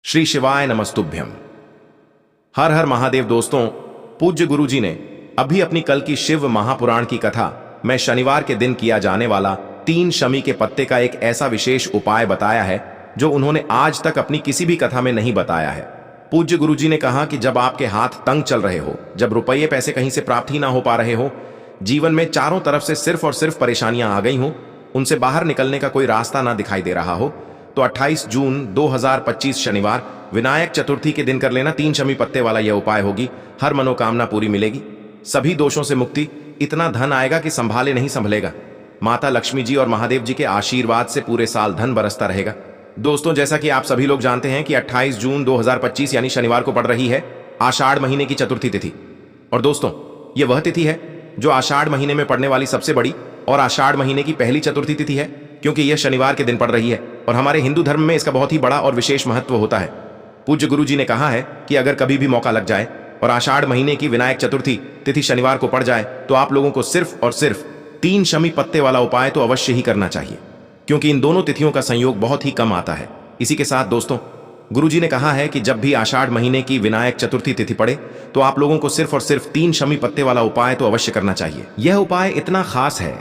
श्री शिवाय नमस्तुभ्यम। हर हर महादेव। दोस्तों, पूज्य गुरु जी ने अभी अपनी कल की शिव महापुराण की कथा में शनिवार के दिन किया जाने वाला 3 शमी के पत्ते का एक ऐसा विशेष उपाय बताया है जो उन्होंने आज तक अपनी किसी भी कथा में नहीं बताया है। पूज्य गुरु जी ने कहा कि जब आपके हाथ तंग चल रहे हो, जब रुपये पैसे कहीं से प्राप्त ही ना हो पा रहे हो, जीवन में चारों तरफ से सिर्फ और सिर्फ परेशानियां आ गई हो, उनसे बाहर निकलने का कोई रास्ता ना दिखाई दे रहा हो, तो 28 जून 2025 शनिवार विनायक चतुर्थी के दिन कर लेना 3 शमी पत्ते वाला यह उपाय होगी। हर मनोकामना पूरी मिलेगी, सभी दोषों से मुक्ति, इतना धन आएगा कि संभाले नहीं संभलेगा। माता लक्ष्मी जी और महादेव जी के आशीर्वाद से पूरे साल धन बरसता रहेगा। दोस्तों, जैसा कि आप सभी लोग जानते हैं कि 28 जून 2025 यानी शनिवार को पड़ रही है आषाढ़ महीने की चतुर्थी तिथि। और दोस्तों, ये वह तिथि है जो आषाढ़ महीने में पड़ने वाली सबसे बड़ी और आषाढ़ महीने की पहली चतुर्थी तिथि है, क्योंकि यह शनिवार के दिन पड़ रही है और हमारे हिंदू धर्म में इसका बहुत ही बड़ा और विशेष महत्व होता है। पूज्य गुरु जी ने कहा है कि अगर कभी भी मौका लग जाए और आषाढ़ महीने की विनायक चतुर्थी तिथि शनिवार को पड़ जाए तो आप लोगों को सिर्फ और सिर्फ 3 शमी पत्ते वाला उपाय तो अवश्य ही करना चाहिए, क्योंकि इन दोनों तिथियों का संयोग बहुत ही कम आता है। इसी के साथ दोस्तों, गुरु जी ने कहा है कि जब भी आषाढ़ महीने की विनायक चतुर्थी तिथि पड़े तो आप लोगों को सिर्फ और सिर्फ 3 शमी पत्ते वाला उपाय तो अवश्य करना चाहिए। यह उपाय इतना खास है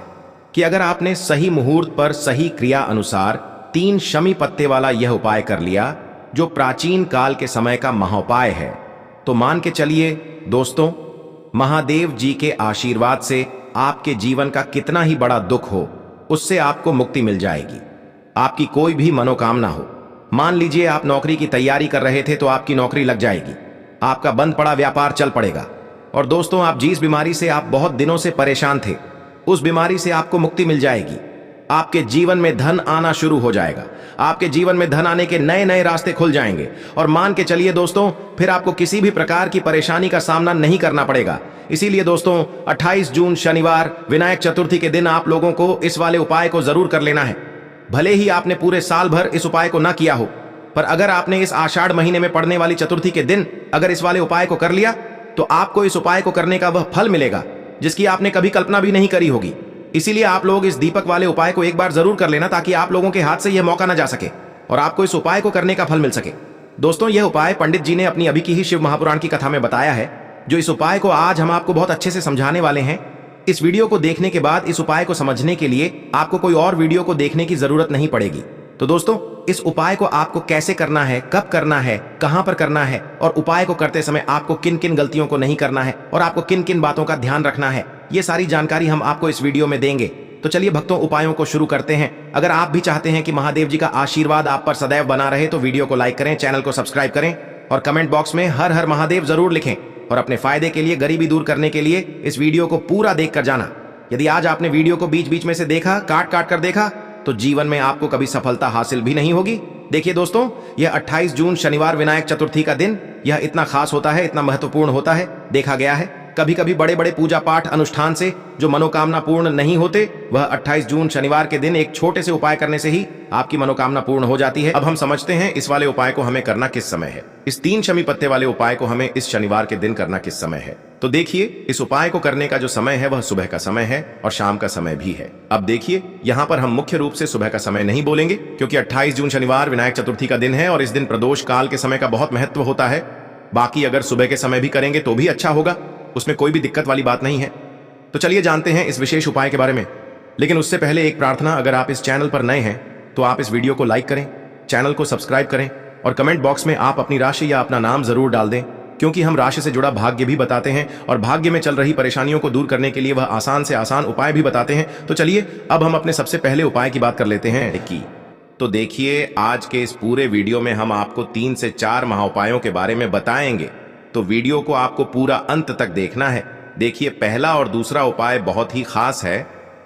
कि अगर आपने सही मुहूर्त पर सही क्रिया अनुसार 3 शमी पत्ते वाला यह उपाय कर लिया, जो प्राचीन काल के समय का महाउपाय है, तो मान के चलिए दोस्तों, महादेव जी के आशीर्वाद से आपके जीवन का कितना ही बड़ा दुख हो, उससे आपको मुक्ति मिल जाएगी। आपकी कोई भी मनोकामना हो, मान लीजिए आप नौकरी की तैयारी कर रहे थे तो आपकी नौकरी लग जाएगी, आपका बंद पड़ा व्यापार चल पड़ेगा। और दोस्तों, आप जिस बीमारी से आप बहुत दिनों से परेशान थे, उस बीमारी से आपको मुक्ति मिल जाएगी। आपके जीवन में धन आना शुरू हो जाएगा, आपके जीवन में धन आने के नए नए रास्ते खुल जाएंगे। और मान के चलिए दोस्तों, फिर आपको किसी भी प्रकार की परेशानी का सामना नहीं करना पड़ेगा। इसीलिए दोस्तों, 28 जून शनिवार विनायक चतुर्थी के दिन आप लोगों को इस वाले उपाय को जरूर कर लेना है। भले ही आपने पूरे साल भर इस उपाय को ना किया हो, पर अगर आपने इस आषाढ़ महीने में पड़ने वाली चतुर्थी के दिन अगर इस वाले उपाय को कर लिया तो आपको इस उपाय को करने का वह फल मिलेगा जिसकी आपने कभी कल्पना भी नहीं करी होगी। इसीलिए आप लोग इस दीपक वाले उपाय को एक बार जरूर कर लेना, ताकि आप लोगों के हाथ से यह मौका ना जा सके और आपको इस उपाय को करने का फल मिल सके। दोस्तों, यह उपाय पंडित जी ने अपनी अभी की ही शिव महापुराण की कथा में बताया है, जो इस उपाय को आज हम आपको बहुत अच्छे से समझाने वाले हैं। इस वीडियो को देखने के बाद इस उपाय को समझने के लिए आपको कोई और वीडियो को देखने की जरूरत नहीं पड़ेगी। तो दोस्तों, इस उपाय को आपको कैसे करना है, कब करना है, कहां पर करना है और उपाय को करते समय आपको किन किन गलतियों को नहीं करना है और आपको किन किन बातों का ध्यान रखना है, ये सारी जानकारी हम आपको इस वीडियो में देंगे। तो चलिए भक्तों, उपायों को शुरू करते हैं। अगर आप भी चाहते हैं कि महादेव जी का आशीर्वाद आप पर सदैव बना रहे तो वीडियो को लाइक करें, चैनल को सब्सक्राइब करें और कमेंट बॉक्स में हर हर महादेव जरूर लिखें। और अपने फायदे के लिए, गरीबी दूर करने के लिए इस वीडियो को पूरा देख कर जाना। यदि आज आपने वीडियो को बीच बीच में से देखा, काट काट कर देखा, तो जीवन में आपको कभी सफलता हासिल भी नहीं होगी। देखिए दोस्तों, यह 28 जून शनिवार विनायक चतुर्थी का दिन यह इतना खास होता है, इतना महत्वपूर्ण होता है। देखा गया है कभी कभी बड़े बड़े पूजा पाठ अनुष्ठान से जो मनोकामना पूर्ण नहीं होते, वह 28 जून शनिवार के दिन एक छोटे से उपाय करने से ही आपकी मनोकामना पूर्ण हो जाती है। अब हम समझते हैं इस वाले उपाय को हमें करना किस समय है। इस 3 शमी पत्ते वाले उपाय को हमें इस शनिवार के दिन करना किस समय है, तो देखिए, इस उपाय को करने का जो समय है वह सुबह का समय है और शाम का समय भी है। अब देखिए, यहाँ पर हम मुख्य रूप से सुबह का समय नहीं बोलेंगे, क्योंकि 28 जून शनिवार विनायक चतुर्थी का दिन है और इस दिन प्रदोष काल के समय का बहुत महत्व होता है। बाकी अगर सुबह के समय भी करेंगे तो भी अच्छा होगा, उसमें कोई भी दिक्कत वाली बात नहीं है। तो चलिए जानते हैं इस विशेष उपाय के बारे में। लेकिन उससे पहले एक प्रार्थना, अगर आप इस चैनल पर नए हैं तो आप इस वीडियो को लाइक करें, चैनल को सब्सक्राइब करें और कमेंट बॉक्स में आप अपनी राशि या अपना नाम जरूर डाल दें, क्योंकि हम राशि से जुड़ा भाग्य भी बताते हैं और भाग्य में चल रही परेशानियों को दूर करने के लिए वह आसान से आसान उपाय भी बताते हैं। तो चलिए अब हम अपने सबसे पहले उपाय की बात कर लेते हैं। तो देखिए, आज के इस पूरे वीडियो में हम आपको 3 से 4 महाउपायों के बारे में बताएंगे, तो वीडियो को आपको पूरा अंत तक देखना है। देखिए, पहला और दूसरा उपाय बहुत ही खास है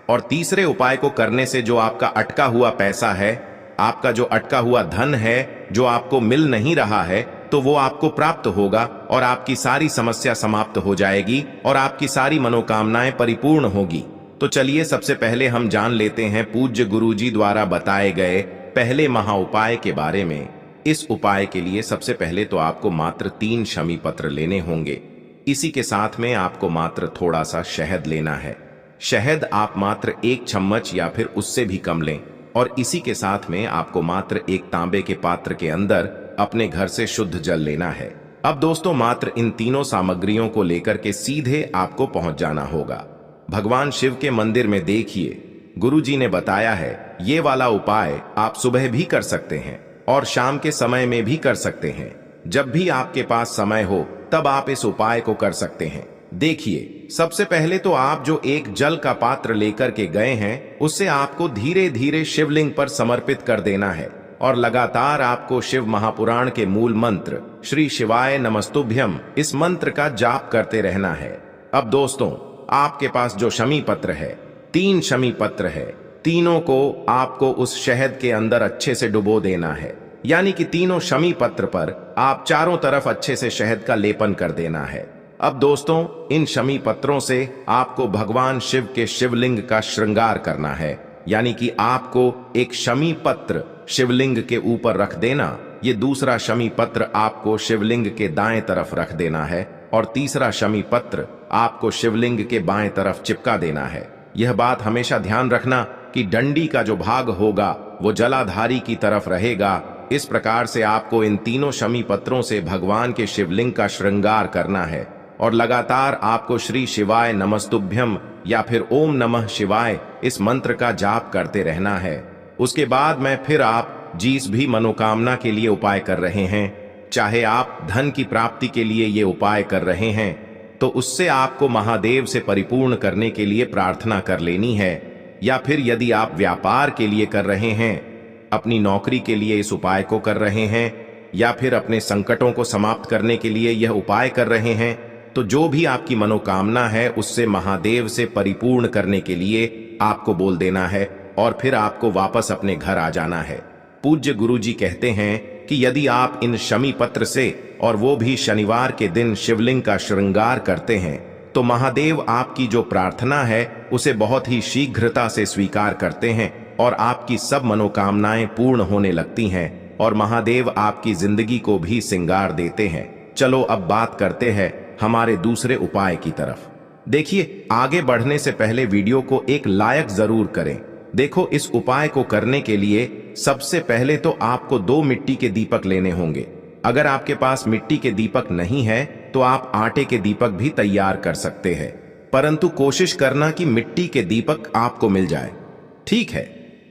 और तीसरे उपाय को करने से जो आपका अटका हुआ पैसा है, आपका जो अटका हुआ धन है, जो आपको मिल नहीं रहा है, तो वो आपको प्राप्त होगा और आपकी सारी समस्या समाप्त हो जाएगी और आपकी सारी मनोकामनाएं परिपूर्ण होगी। तो चलिए सबसे पहले हम जान लेते हैं पूज्य गुरु जी द्वारा बताए गए पहले महाउपाय के बारे में। इस उपाय के लिए सबसे पहले तो आपको मात्र 3 शमी पत्र लेने होंगे। इसी के साथ में आपको मात्र थोड़ा सा शहद लेना है। शहद आप मात्र 1 चम्मच या फिर उससे भी कम लें और इसी के साथ में आपको मात्र एक तांबे के पात्र के अंदर अपने घर से शुद्ध जल लेना है। अब दोस्तों मात्र इन तीनों सामग्रियों को लेकर के सीधे आपको पहुंच जाना होगा भगवान शिव के मंदिर में। देखिए गुरुजी ने बताया है ये वाला उपाय आप सुबह भी कर सकते हैं और शाम के समय में भी कर सकते हैं। जब भी आपके पास समय हो तब आप इस उपाय को कर सकते हैं। देखिए सबसे पहले तो आप जो एक जल का पात्र लेकर के गए हैं उससे आपको धीरे धीरे शिवलिंग पर समर्पित कर देना है और लगातार आपको शिव महापुराण के मूल मंत्र श्री शिवाय नमस्तुभ्यम इस मंत्र का जाप करते रहना है। अब दोस्तों आपके पास जो शमी पत्र है, 3 शमी पत्र है, तीनों को आपको उस शहद के अंदर अच्छे से डुबो देना है। यानी कि तीनों शमी पत्र पर आप चारों तरफ अच्छे से शहद का लेपन कर देना है। अब दोस्तों इन शमी पत्रों से आपको भगवान शिव के शिवलिंग का श्रृंगार करना है। यानी कि आपको एक शमी पत्र शिवलिंग के ऊपर रख देना, ये दूसरा शमी पत्र आपको शिवलिंग के दाएं तरफ रख देना है और तीसरा शमी पत्र आपको शिवलिंग के बाएं तरफ चिपका देना है। यह बात हमेशा ध्यान रखना कि डंडी का जो भाग होगा वो जलाधारी की तरफ रहेगा। इस प्रकार से आपको इन तीनों शमी पत्रों से भगवान के शिवलिंग का श्रृंगार करना है और लगातार आपको श्री शिवाय नमस्तुभ्यम या फिर ओम नमः शिवाय इस मंत्र का जाप करते रहना है। उसके बाद में फिर आप जिस भी मनोकामना के लिए उपाय कर रहे हैं, चाहे आप धन की प्राप्ति के लिए ये उपाय कर रहे हैं तो उससे आपको महादेव से परिपूर्ण करने के लिए प्रार्थना कर लेनी है, या फिर यदि आप व्यापार के लिए कर रहे हैं, अपनी नौकरी के लिए इस उपाय को कर रहे हैं, या फिर अपने संकटों को समाप्त करने के लिए यह उपाय कर रहे हैं, तो जो भी आपकी मनोकामना है उससे महादेव से परिपूर्ण करने के लिए आपको बोल देना है और फिर आपको वापस अपने घर आ जाना है। पूज्य गुरुजी कहते हैं कि यदि आप इन शमी पत्र से और वो भी शनिवार के दिन शिवलिंग का श्रृंगार करते हैं तो महादेव आपकी जो प्रार्थना है उसे बहुत ही शीघ्रता से स्वीकार करते हैं और आपकी सब मनोकामनाएं पूर्ण होने लगती हैं और महादेव आपकी जिंदगी को भी सिंगार देते हैं। चलो अब बात करते हैं हमारे दूसरे उपाय की तरफ। देखिए आगे बढ़ने से पहले वीडियो को एक लाइक जरूर करें। देखो इस उपाय को करने के लिए सबसे पहले तो आपको 2 मिट्टी के दीपक लेने होंगे। अगर आपके पास मिट्टी के दीपक नहीं है तो आप आटे के दीपक भी तैयार कर सकते हैं, परंतु कोशिश करना कि मिट्टी के दीपक आपको मिल जाए, ठीक है।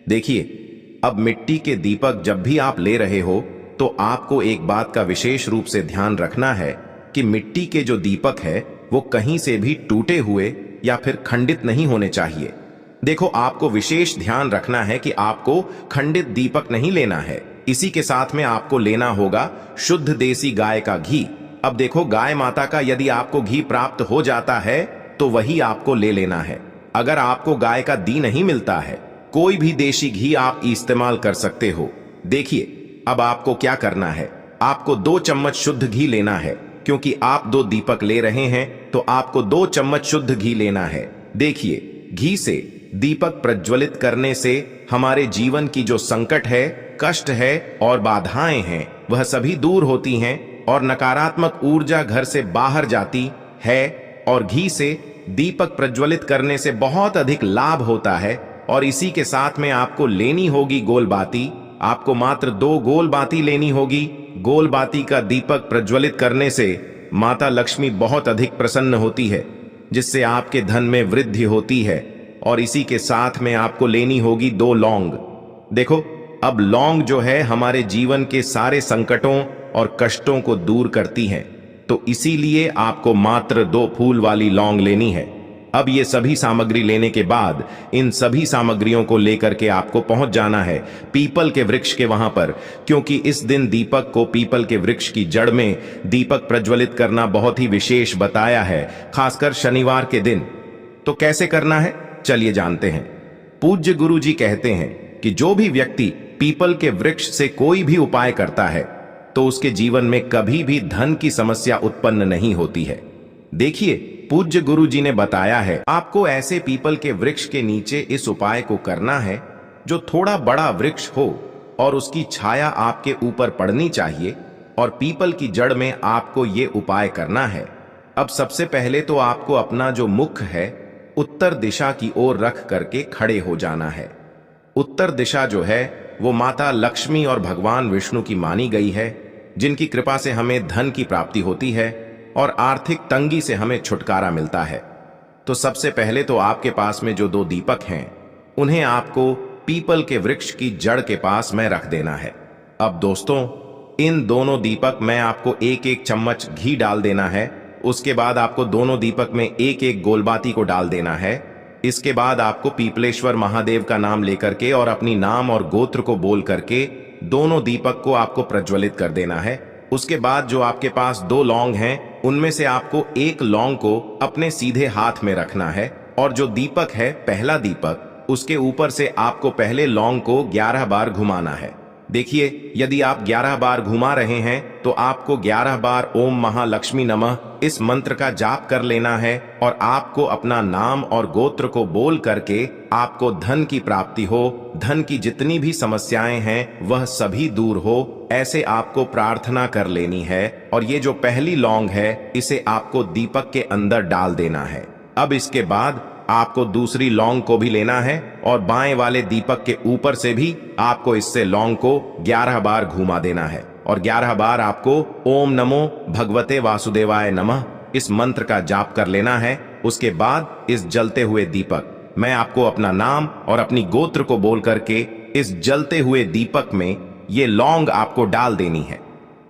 देखिए अब मिट्टी के दीपक जब भी आप ले रहे हो तो आपको एक बात का विशेष रूप से ध्यान रखना है कि मिट्टी के जो दीपक है वो कहीं से भी टूटे हुए या फिर खंडित नहीं होने चाहिए। देखो आपको विशेष ध्यान रखना है कि आपको खंडित दीपक नहीं लेना है। इसी के साथ में आपको लेना होगा शुद्ध देसी गाय का घी। अब देखो गाय माता का यदि आपको घी प्राप्त हो जाता है तो वही आपको ले लेना है। अगर आपको गाय का घी नहीं मिलता है, कोई भी देशी घी आप इस्तेमाल कर सकते हो। देखिए अब आपको क्या करना है, आपको 2 चम्मच शुद्ध घी लेना है। क्योंकि आप 2 दीपक ले रहे हैं तो आपको 2 चम्मच शुद्ध घी लेना है। देखिए घी से दीपक प्रज्वलित करने से हमारे जीवन की जो संकट है, कष्ट है और बाधाएं हैं वह सभी दूर होती हैं और नकारात्मक ऊर्जा घर से बाहर जाती है। और घी से दीपक प्रज्वलित करने से बहुत अधिक लाभ होता है। और इसी के साथ में आपको लेनी होगी गोल बाती। आपको मात्र 2 गोल बाती लेनी होगी। गोल बाती का दीपक प्रज्वलित करने से माता लक्ष्मी बहुत अधिक प्रसन्न होती है, जिससे आपके धन में वृद्धि होती है। और इसी के साथ में आपको लेनी होगी 2 लौंग। देखो अब लौंग जो है हमारे जीवन के सारे संकटों और कष्टों को दूर करती है, तो इसीलिए आपको मात्र 2 फूल वाली लौंग लेनी है। अब ये सभी सामग्री लेने के बाद इन सभी सामग्रियों को लेकर के आपको पहुंच जाना है पीपल के वृक्ष के वहां पर, क्योंकि इस दिन दीपक को पीपल के वृक्ष की जड़ में दीपक प्रज्वलित करना बहुत ही विशेष बताया है, खासकर शनिवार के दिन। तो कैसे करना है चलिए जानते हैं। पूज्य गुरु जी कहते हैं कि जो भी व्यक्ति पीपल के वृक्ष से कोई भी उपाय करता है तो उसके जीवन में कभी भी धन की समस्या उत्पन्न नहीं होती है। देखिए पूज्य गुरु जी ने बताया है आपको ऐसे पीपल के वृक्ष के नीचे इस उपाय को करना है जो थोड़ा बड़ा वृक्ष हो और उसकी छाया आपके ऊपर पड़नी चाहिए, और पीपल की जड़ में आपको ये उपाय करना है। अब सबसे पहले तो आपको अपना जो मुख है उत्तर दिशा की ओर रख करके खड़े हो जाना है। उत्तर दिशा जो है वो माता लक्ष्मी और भगवान विष्णु की मानी गई है। जिनकी कृपा से हमें धन की प्राप्ति होती है और आर्थिक तंगी से हमें छुटकारा मिलता है। तो सबसे पहले तो आपके पास में जो 2 दीपक हैं, उन्हें आपको पीपल के वृक्ष की जड़ के पास में रख देना है। अब दोस्तों, इन दोनों दीपक में आपको 1-1 चम्मच घी डाल देना है। उसके बाद आपको दोनों दीपक में 1-1 गोलबाती को डाल देना है। इसके बाद आपको पीपलेश्वर महादेव का नाम लेकर के और अपनी नाम और गोत्र को बोल करके दोनों दीपक को आपको प्रज्वलित कर देना है। उसके बाद जो आपके पास 2 लौंग हैं, उनमें से आपको 1 लौंग को अपने सीधे हाथ में रखना है और जो दीपक है, पहला दीपक, उसके ऊपर से आपको पहले लौंग को 11 बार घुमाना है। देखिए, यदि आप 11 बार घुमा रहे हैं तो आपको 11 बार ओम महालक्ष्मी नमः इस मंत्र का जाप कर लेना है और आपको अपना नाम और गोत्र को बोल करके आपको धन की प्राप्ति हो, धन की जितनी भी समस्याएं हैं वह सभी दूर हो, ऐसे आपको प्रार्थना कर लेनी है। और ये जो पहली लौंग है, इसे आपको दीपक के अंदर डाल देना है। अब इसके बाद आपको दूसरी लौंग को भी लेना है और बाएं वाले दीपक के ऊपर से भी आपको इससे लौंग को 11 बार घुमा देना है और 11 बार आपको ओम नमो भगवते वासुदेवाय नमः इस मंत्र का जाप कर लेना है। उसके बाद इस जलते हुए दीपक मैं आपको अपना नाम और अपनी गोत्र को बोल करके इस जलते हुए दीपक में ये लौंग आपको डाल देनी है।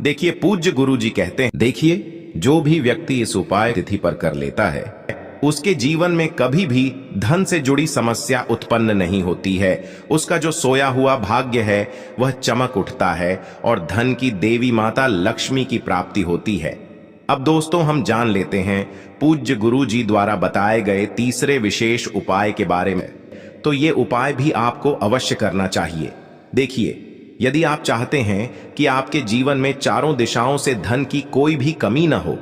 देखिए, पूज्य गुरु जी कहते हैं, देखिए, जो भी व्यक्ति इस उपाय तिथि पर कर लेता है उसके जीवन में कभी भी धन से जुड़ी समस्या उत्पन्न नहीं होती है। उसका जो सोया हुआ भाग्य है वह चमक उठता है और धन की देवी माता लक्ष्मी की प्राप्ति होती है। अब दोस्तों, हम जान लेते हैं पूज्य गुरु जी द्वारा बताए गए तीसरे विशेष उपाय के बारे में। तो ये उपाय भी आपको अवश्य करना चाहिए। देखिए, यदि आप चाहते हैं कि आपके जीवन में चारों दिशाओं से धन की कोई भी कमी न हो,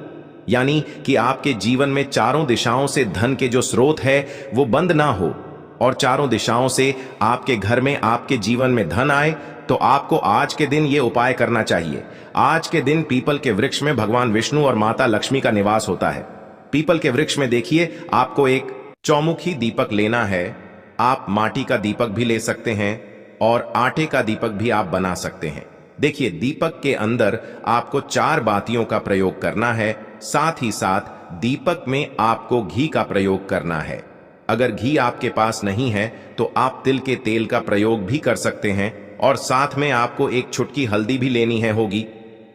यानी कि आपके जीवन में चारों दिशाओं से धन के जो स्रोत है वो बंद ना हो और चारों दिशाओं से आपके घर में, आपके जीवन में धन आए, तो आपको आज के दिन ये उपाय करना चाहिए। आज के दिन पीपल के वृक्ष में भगवान विष्णु और माता लक्ष्मी का निवास होता है। पीपल के वृक्ष में देखिए, आपको एक चौमुखी दीपक लेना है। आप माटी का दीपक भी ले सकते हैं और आटे का दीपक भी आप बना सकते हैं। देखिए, दीपक के अंदर आपको 4 बातियों का प्रयोग करना है। साथ ही साथ दीपक में आपको घी का प्रयोग करना है। अगर घी आपके पास नहीं है तो आप तिल के तेल का प्रयोग भी कर सकते हैं और साथ में आपको एक चुटकी हल्दी भी लेनी है होगी।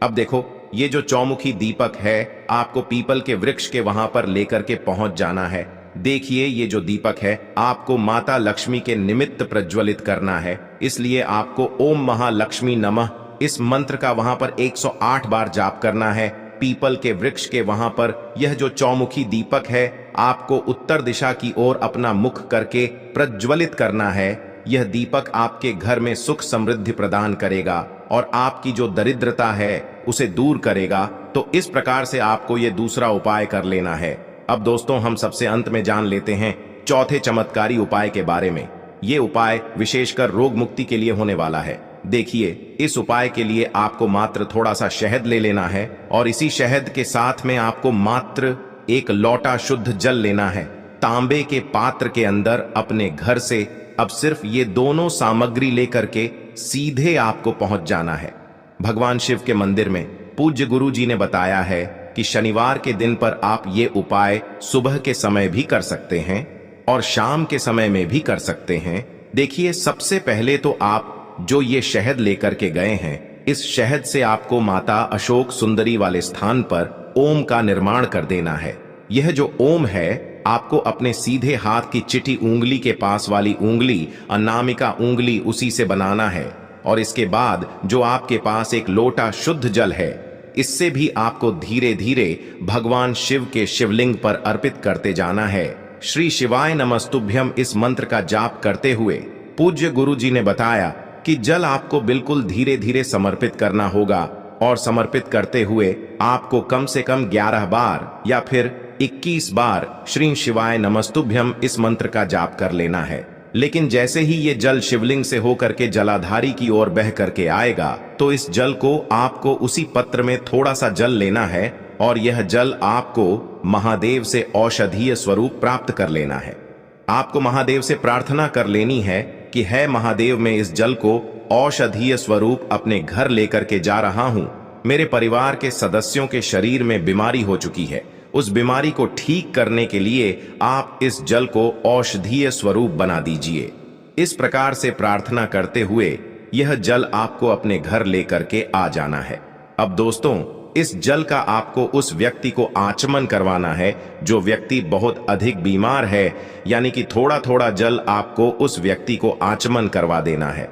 अब देखो, ये जो चौमुखी दीपक है, आपको पीपल के वृक्ष के वहां पर लेकर के पहुंच जाना है। देखिए, ये जो दीपक है आपको माता लक्ष्मी के निमित्त प्रज्वलित करना है, इसलिए आपको ओम महालक्ष्मी नमः इस मंत्र का वहां पर 108 बार जाप करना है। पीपल के वृक्ष के वहां पर यह जो चौमुखी दीपक है आपको उत्तर दिशा की ओर अपना मुख करके प्रज्वलित करना है। यह दीपक आपके घर में सुख समृद्धि प्रदान करेगा और आपकी जो दरिद्रता है उसे दूर करेगा। तो इस प्रकार से आपको यह दूसरा उपाय कर लेना है। अब दोस्तों, हम सबसे अंत में जान लेते हैं चौथे चमत्कारी उपाय के बारे में। ये उपाय विशेषकर रोग मुक्ति के लिए होने वाला है। देखिए, इस उपाय के लिए आपको मात्र थोड़ा सा शहद ले लेना है और इसी शहद के साथ में आपको मात्र 1 लोटा शुद्ध जल लेना है। तांबे के पात्र के अंदर अपने घर से अब सिर्फ ये दोनों सामग्री लेकर के सीधे आपको पहुंच जाना है भगवान शिव के मंदिर में। पूज्य गुरु जी ने बताया है कि शनिवार के दिन पर आप ये उपाय सुबह के समय भी कर सकते हैं और शाम के समय में भी कर सकते हैं। देखिए, सबसे पहले तो आप जो ये शहद लेकर के गए हैं, इस शहद से आपको माता अशोक सुंदरी वाले स्थान पर ओम का निर्माण कर देना है। यह जो ओम है आपको अपने सीधे हाथ की चिटी उंगली के पास वाली उंगली, अनामिका उंगली, उसी से बनाना है और इसके बाद जो आपके पास एक लोटा शुद्ध जल है, इससे भी आपको धीरे धीरे भगवान शिव के शिवलिंग पर अर्पित करते जाना है। श्री शिवाय नमस्तुभ्यम इस मंत्र का जाप करते हुए पूज्य गुरु जी ने बताया कि जल आपको बिल्कुल धीरे धीरे समर्पित करना होगा और समर्पित करते हुए आपको कम से कम 11 बार या फिर 21 बार श्री शिवाय नमस्तुभ्यम इस मंत्र का जाप कर लेना है। लेकिन जैसे ही ये जल शिवलिंग से होकर के जलाधारी की ओर बह करके आएगा तो इस जल को आपको उसी पत्र में थोड़ा सा जल लेना है और यह जल आपको महादेव से औषधीय स्वरूप प्राप्त कर लेना है। आपको महादेव से प्रार्थना कर लेनी है कि है महादेव, मैं इस जल को औषधीय स्वरूप अपने घर लेकर के जा रहा हूं मेरे परिवार के सदस्यों के शरीर में बीमारी हो चुकी है। उस बीमारी को ठीक करने के लिए आप इस जल को औषधीय स्वरूप बना दीजिए। इस प्रकार से प्रार्थना करते हुए यह जल आपको अपने घर लेकर के आ जाना है। अब दोस्तों, इस जल का आपको उस व्यक्ति को आचमन करवाना है जो व्यक्ति बहुत अधिक बीमार है, यानी कि थोड़ा थोड़ा जल आपको उस व्यक्ति को आचमन करवा देना है।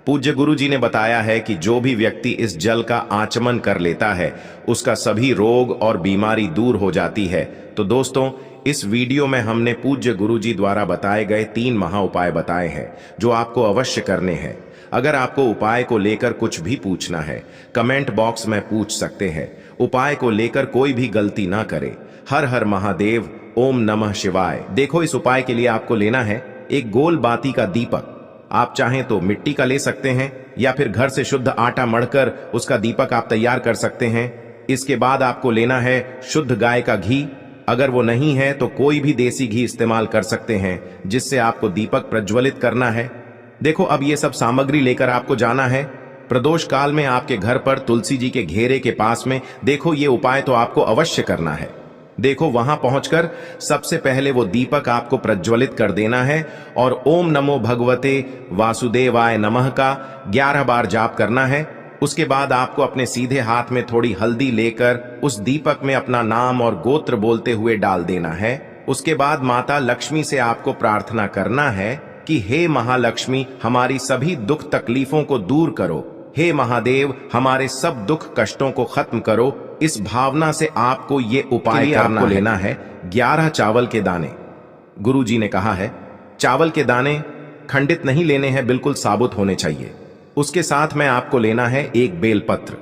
पूज्य गुरु जी ने बताया है कि जो भी व्यक्ति इस जल का आचमन कर लेता है उसका सभी रोग और बीमारी दूर हो जाती है। तो दोस्तों, इस वीडियो में हमने पूज्य गुरु जी द्वारा बताए गए 3 महा उपाय बताए हैं जो आपको अवश्य करने हैं। अगर आपको उपाय को लेकर कुछ भी पूछना है, कमेंट बॉक्स में पूछ सकते हैं। उपाय को लेकर कोई भी गलती ना करे। हर हर महादेव, ओम नमः शिवाय। देखो, इस उपाय के लिए आपको लेना है एक गोल बाती का दीपक। आप चाहें तो मिट्टी का ले सकते हैं या फिर घर से शुद्ध आटा मढ़कर उसका दीपक आप तैयार कर सकते हैं। इसके बाद आपको लेना है शुद्ध गाय का घी। अगर वो नहीं है तो कोई भी देसी घी इस्तेमाल कर सकते हैं जिससे आपको दीपक प्रज्वलित करना है। देखो, अब ये सब सामग्री लेकर आपको जाना है प्रदोष काल में आपके घर पर तुलसी जी के घेरे के पास में। देखो, ये उपाय तो आपको अवश्य करना है। देखो, वहां पहुंचकर सबसे पहले वो दीपक आपको प्रज्वलित कर देना है और ओम नमो भगवते वासुदेवाय नमः का 11 बार जाप करना है। उसके बाद आपको अपने सीधे हाथ में थोड़ी हल्दी लेकर उस दीपक में अपना नाम और गोत्र बोलते हुए डाल देना है। उसके बाद माता लक्ष्मी से आपको प्रार्थना करना है कि हे महालक्ष्मी, हमारी सभी दुख तकलीफों को दूर करो। हे महादेव, हमारे सब दुख कष्टों को खत्म करो। इस भावना से आपको ये उपाय करना लेना है 11 चावल के दाने। गुरु जी ने कहा है चावल के दाने खंडित नहीं लेने हैं, बिल्कुल साबुत होने चाहिए। उसके साथ में आपको लेना है एक बेलपत्र।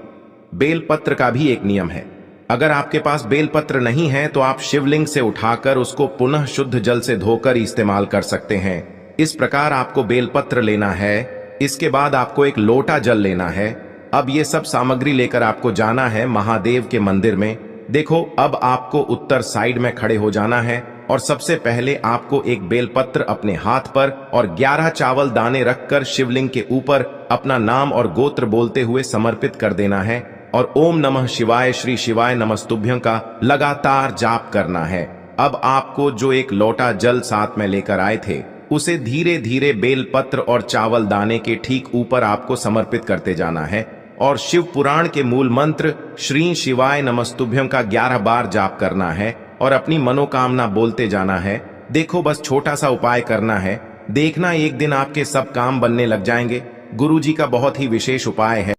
बेलपत्र का भी एक नियम है, अगर आपके पास बेलपत्र नहीं है तो आप शिवलिंग से उठाकर उसको पुनः शुद्ध जल से धोकर इस्तेमाल कर सकते हैं। इस प्रकार आपको बेलपत्र लेना है। इसके बाद आपको एक लोटा जल लेना है। अब ये सब सामग्री लेकर आपको जाना है महादेव के मंदिर में। देखो, अब आपको उत्तर साइड में खड़े हो जाना है और सबसे पहले आपको एक बेलपत्र अपने हाथ पर और 11 चावल दाने रखकर शिवलिंग के ऊपर अपना नाम और गोत्र बोलते हुए समर्पित कर देना है और ओम नमः शिवाय श्री शिवाय नमस्तुभ्यं का लगातार जाप करना है। अब आपको जो एक लोटा जल साथ में लेकर आए थे उसे धीरे धीरे बेलपत्र और चावल दाने के ठीक ऊपर आपको समर्पित करते जाना है और शिव पुराण के मूल मंत्र श्री शिवाय नमस्तुभ्यं का 11 बार जाप करना है और अपनी मनोकामना बोलते जाना है। देखो, बस छोटा सा उपाय करना है, देखना एक दिन आपके सब काम बनने लग जाएंगे। गुरु जी का बहुत ही विशेष उपाय है।